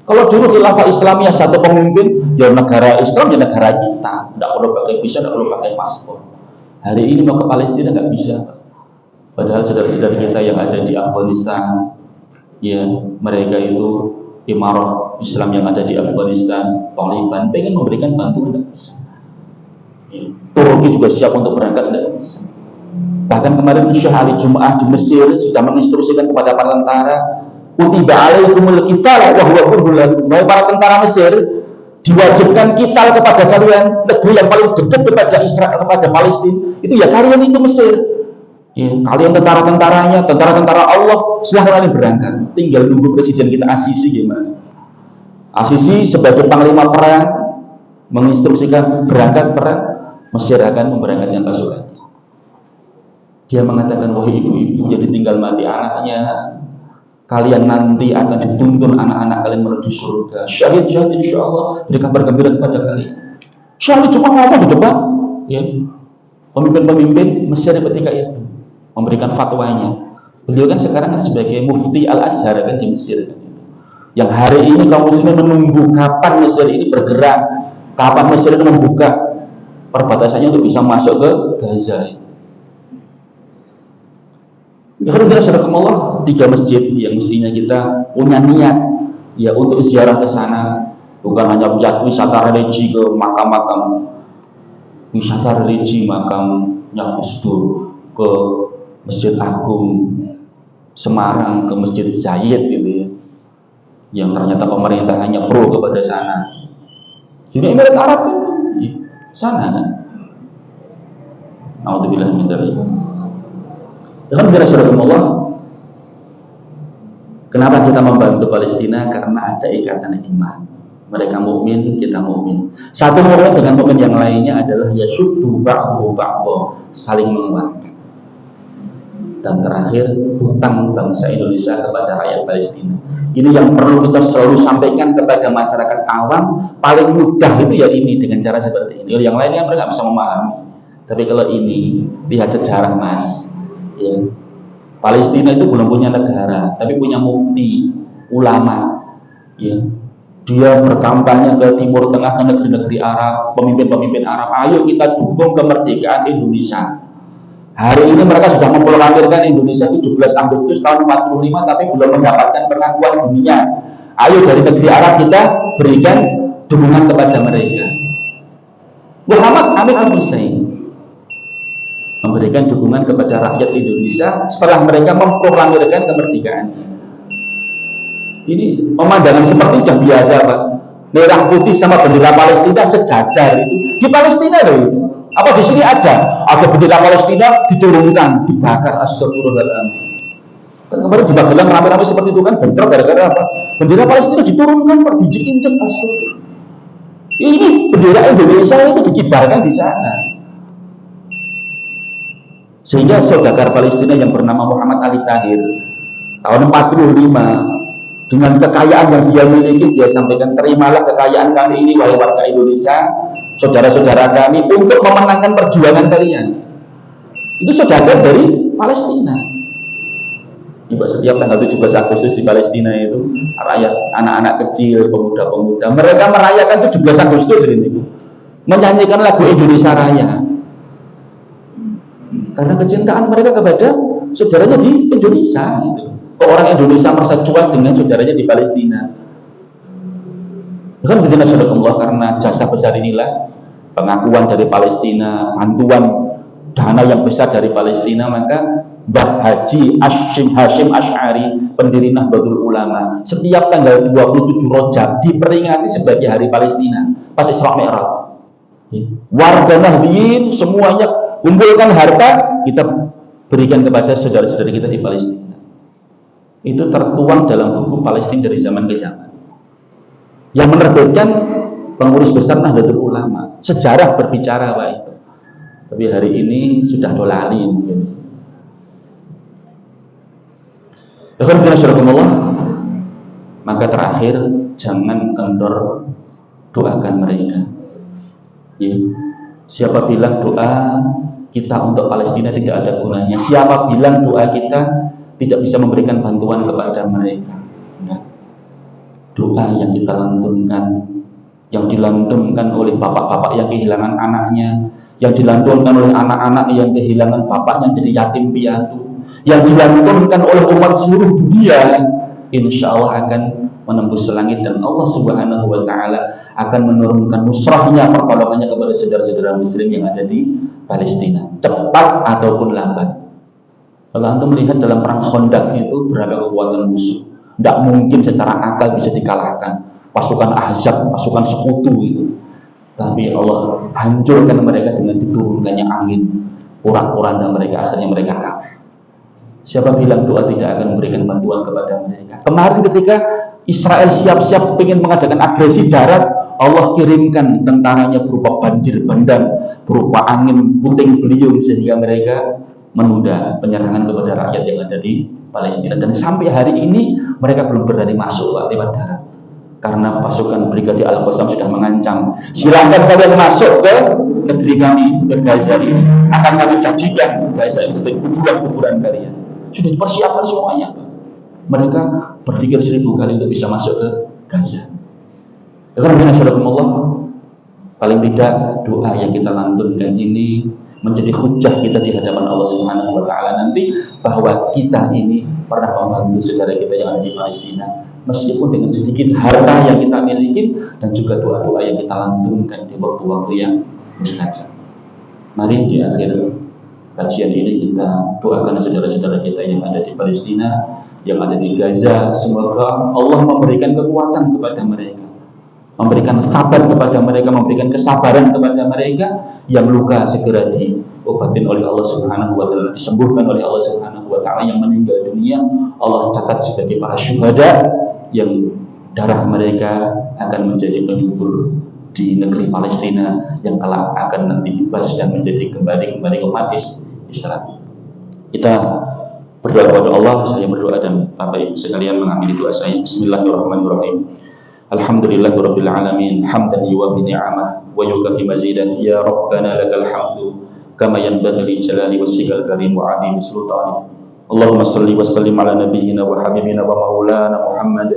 Kalau dulu khilafah Islamiyah satu pemimpin, ya negara Islam, ya negara kita, tidak perlu pakai visa, tidak perlu pakai paspor. Hari ini mau ke Palestina nggak bisa, padahal saudara-saudara kita yang ada di Afghanistan, ya mereka itu Imarah Islam yang ada di Afghanistan, Taliban pengen memberikan bantuan, tidak bisa. Turki juga siap untuk berangkat, tidak bisa. Bahkan kemarin Syekh Ali Jum'ah di Mesir sudah menginstruksikan kepada para tentara, kutiba alaikumul qital wa huwa kurhun lakum. Para tentara Mesir diwajibkan qital kepada kalian. Negeri yang paling dekat kepada Israel, kepada Palestina, itu ya kalian itu Mesir. Ya, kalian tentara-tentaranya, tentara-tentara Allah, silahkan kalian berangkat. Tinggal nunggu presiden kita Asisi gimana. Asisi sebagai panglima perang menginstruksikan berangkat perang, Mesir akan memberangkatkan pasukan. Dia mengatakan, wahai ibu-ibu yang ditinggal mati anaknya, kalian nanti akan dituntun anak-anak kalian menuju surga. Syahid insya Allah, beri kabar gembira kepada kalian. Syahid cuma ngomong di depan, ya, pemimpin-pemimpin Mesir ketika itu memberikan fatwanya. Beliau kan sekarang sebagai mufti Al-Azhar kan di Mesir kan. Yang hari ini kaum muslimin menunggu kapan Mesir ini bergerak, kapan Mesir ini membuka perbatasannya untuk bisa masuk ke Gaza. Ya kan Allah, 3 masjid yang mestinya kita punya niat ya untuk ziarah ke sana, bukan hanya wisata religi ke makam-makam, wisata religi makamnya Gus Dur, ke Masjid Agung Semarang, ke Masjid Zayed gitu ya, yang ternyata pemerintah hanya pro kepada sana. Jadi Emirat Arab kan sana kan. Alhamdulillah min dzalik. Dengan Allah, kenapa kita membantu Palestina? Karena ada ikatan iman. Mereka mukmin, kita mukmin. Satu mukmin dengan mukmin yang lainnya adalah yashuddu ba'dhu ba'dha, saling menguatkan. dan terakhir hutang bangsa Indonesia kepada rakyat Palestina. Ini yang perlu kita selalu sampaikan kepada masyarakat awam. Paling mudah itu ya ini, dengan cara seperti ini. Yang lainnya mereka bisa memahami. Tapi kalau ini, lihat sejarah Mas, ya, Palestina itu belum punya negara, tapi punya mufti, ulama, ya. Dia berkampanye ke Timur Tengah, ke negeri-negeri Arab, pemimpin-pemimpin Arab, ayo kita dukung kemerdekaan Indonesia. Hari ini mereka sudah memproklamirkan Indonesia 17 Agustus tahun 45, tapi belum mendapatkan pengakuan dunia. Ayo dari negeri Arab kita berikan dukungan kepada mereka. Muhammad Amin Al-Hussein memberikan dukungan kepada rakyat Indonesia setelah mereka memproklamirkan kemerdekaan. Ini pemandangan seperti sudah biasa, Pak. Merah putih sama bendera Palestina sejajar itu di Palestina loh itu. Apa di sini ada bendera Palestina diturunkan, dibakar, astagfirullahaladzim. Kemarin di Magelang rame-rame seperti itu kan, bentrok gara-gara apa? Bendera Palestina diturunkan, Pak, dijek-injek, astagfirullah. Ini bendera Indonesia itu dikibarkan di sana. Sehingga saudagar Palestina yang bernama Muhammad Ali Tahir tahun 45 dengan kekayaan yang dia miliki, dia sampaikan, terimalah kekayaan kami ini wahai warga Indonesia, saudara-saudara kami, untuk memenangkan perjuangan kalian. Itu saudagar dari Palestina. Setiap tanggal 17 Agustus di Palestina itu rakyat, anak-anak kecil, pemuda-pemuda, mereka merayakan 17 Agustus ini, menyanyikan lagu Indonesia Raya karena kecintaan mereka kepada saudaranya di Indonesia gitu. Orang Indonesia merasa cuek dengan saudaranya di Palestina. Bukan begitu, Allah, karena jasa besar inilah, pengakuan dari Palestina, bantuan dana yang besar dari Palestina, maka Mbah Haji Hashim Asy'ari, pendiri Nahdlatul Ulama, setiap tanggal 27 Rajab diperingati sebagai hari Palestina pas Isra Mi'raj. Warga Nahdliyin semuanya kumpulkan harta, kita berikan kepada saudara-saudara kita di Palestina. Itu tertuang dalam buku Palestina dari zaman ke zaman yang menerbitkan pengurus besar Nahdlatul Ulama. Sejarah berbicara Pak itu. Tapi hari ini sudah dolali mungkin. Maka terakhir, jangan kendor, doakan mereka. Ya. Siapa bilang doa kita untuk Palestina tidak ada gunanya? Siapa bilang doa kita tidak bisa memberikan bantuan kepada mereka? Nah, doa yang kita lantunkan, yang dilantunkan oleh bapak-bapak yang kehilangan anaknya, yang dilantunkan oleh anak-anak yang kehilangan bapaknya jadi yatim piatu, yang dilantunkan oleh umat seluruh dunia, insya Allah akan menembus langit, dan Allah Subhanahu wa Ta'ala akan menurunkan nusrahnya, pertolongannya kepada saudara-saudara muslim yang ada di Palestina, cepat ataupun lambat. Kalau antum melihat dalam perang Khandaq itu berapa kekuatan musuh, tidak mungkin secara akal bisa dikalahkan pasukan Ahzab, pasukan sekutu itu. Tapi Allah hancurkan mereka dengan diturunkannya angin, porak-poranda mereka, akhirnya mereka kalah. Siapa bilang doa tidak akan memberikan bantuan kepada mereka? Kemarin ketika Israel siap-siap ingin mengadakan agresi darat, Allah kirimkan tentaranya berupa banjir bandang, berupa angin puting beliung, sehingga mereka menunda penyerangan kepada rakyat yang ada di Palestina. Dan sampai hari ini mereka belum berani masuk lewat darat, karena pasukan Brigade Al-Qassam sudah mengancam, silakan kalian masuk ke negeri kami, ke Gaza ini, akan kami jadikan Gaza ini sebagai kuburan-kuburan kalian. Sudah dipersiapkan semuanya. Mereka berpikir 1000 kali untuk bisa masuk ke Gaza. Karena Allah, paling tidak doa yang kita lantunkan ini menjadi hujah kita di hadapan Allah Subhanahu wa Ta'ala nanti, bahwa kita ini pernah membantu saudara kita yang ada di Palestina, meskipun dengan sedikit harta yang kita miliki, dan juga doa-doa yang kita lantunkan di waktu-waktu yang mustajab. Mari di akhir kajian ini kita doakan saudara-saudara kita yang ada di Palestina, yang ada di Gaza, semoga Allah memberikan kekuatan kepada mereka, memberikan sabar kepada mereka, memberikan kesabaran kepada mereka. Yang luka segera diobatin oleh Allah Subhanahu wa Ta'ala, disembuhkan oleh Allah Subhanahu wa Ta'ala. Yang meninggal dunia Allah catat sebagai para syuhada yang darah mereka akan menjadi penyubur di negeri Palestina yang kelak akan nanti bebas dan menjadi kembali umat Islam. Kita Berdoa kepada Allah, saya berdoa dan Bapak Ibu sekalian mengambil doa saya. Bismillahirrahmanirrahim. Alhamdulillahirabbil alamin, hamdan yuwafi ni'amah wa yukafi mazidan. Ya Rabbana lakal hamdu kama yanbaghi li jalali wajhikal karim wa 'azimi sultanik. Allahumma shalli wa sallim ala nabiyyina wa habibina wa maulana Muhammad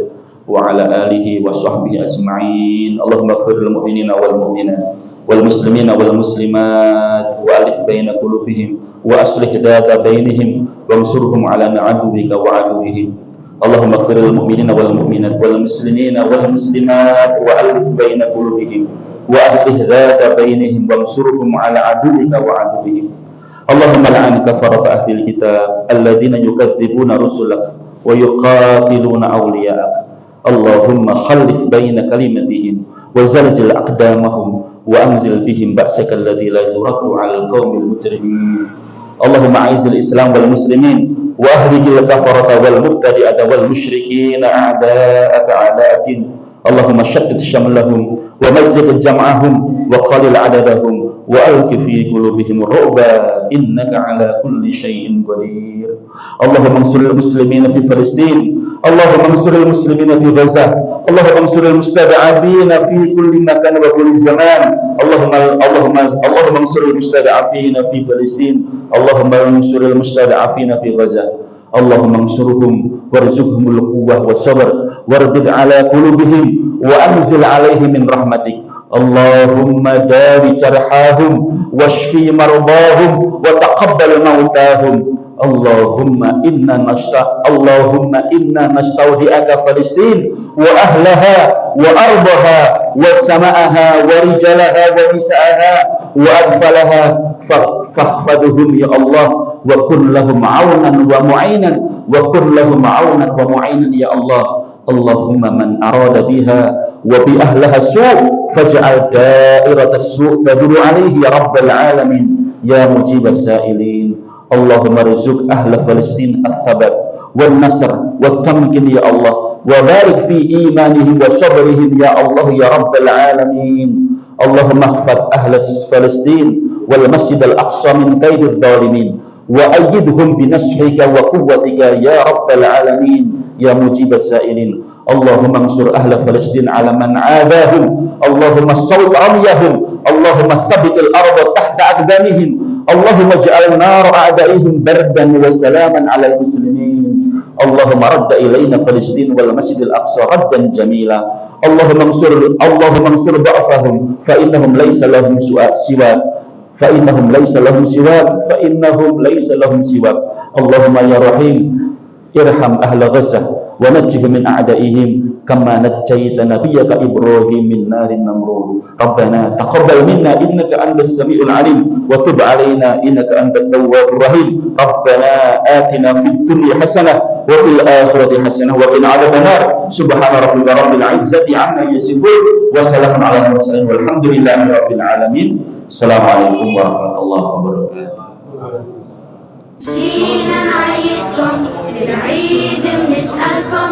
wa ala alihi wa sahbihi ajma'in. Allahumma ighfir lil mu'minina wal mu'minat wal muslimina wal muslimat wa alif baina qulubihim wa aslih dhata bainihim وانصرهم على عدوك وعدوهم اللهم اغفر للمؤمنين والمؤمنات والمسلمين والمسلمات وألف بين قلوبهم وأصلح ذات بينهم وانصرهم على عدوك وعدوهم اللهم لعن كفرة أهل الكتاب الذين يكذبون رسلك ويقاتلون أولياءك اللهم خلف بين كلمتهم وزلزل أقدامهم وأنزل بهم بأسك الذي لا يرد على القوم المجرمين اللهم أعز الإسلام والمسلمين وأهلك الكفرة والمبتدئة والمشركين أعداءك أعداء الدين اللهم شتت شملهم ومزق جمعهم وقلل عددهم وألق في قلوبهم الرعب إنك على كل شيء قدير اللهم انصر المسلمين في فلسطين اللهم انصر المسلمين في غزة اللهم انصر المستضعفين في كل مكان وكل زمان اللهم انصر المستضعفين في فلسطين اللهم انصر المستضعفين في غزة اللهم انصرهم وارزقهم القوة والصبر واربط على قلوبهم وأنزل عليهم من رحمتك اللهم داوي جرحاهم واشفي مرضاهم وتقبل موتاهم اللهم إنا نستودعك فلسطين وأهلها وأرضها وسماءها ورجالها ونساءها وأطفالها فاحفظهم يا الله وكن لهم عونا ومعينا يا الله اللهم من أراد بها وبأهلها سوء فاجعل دائرة السوء تدور عليه يا رب العالمين يا مجيب السائلين اللهم ارزق أهل فلسطين الثبات والنصر والتمكين يا الله وبارك في إيمانهم وصبرهم يا الله يا رب العالمين اللهم احفظ أهل فلسطين والمسجد الأقصى من كيد الظالمين وأيدهم بنصرك وقوتك يا رب العالمين يا مجيب السائلين اللهم انصر أهل فلسطين على من عاداهم اللهم صوت عميهم اللهم ثبت الأرض تحت أقدامهم اللهم اجعل نار أعدائهم بردا وسلاما على المسلمين اللهم رد إلينا فلسطين والمسجد الأقصى ردا جميلا اللهم انصر ضعفهم فإنهم ليس لهم سواك اللهم يا رحيم ارحم أهل غزة ونجهم من أعدائهم كما نجيت نبيك إبراهيم من نار النمرود ربنا تقبل منا إنك أنت السميع العليم وتب علينا إنك أنت التواب الرحيم ربنا آتنا في الدنيا حسنة وفي الآخرة حسنة وقنا عذاب النار سبحان ربك رب العزة عما يصفون وسلام على المرسلين والحمد لله رب العالمين السلام عليكم ورحمة الله وبركاته. جينا نعيدكم بالعيد بنسألكم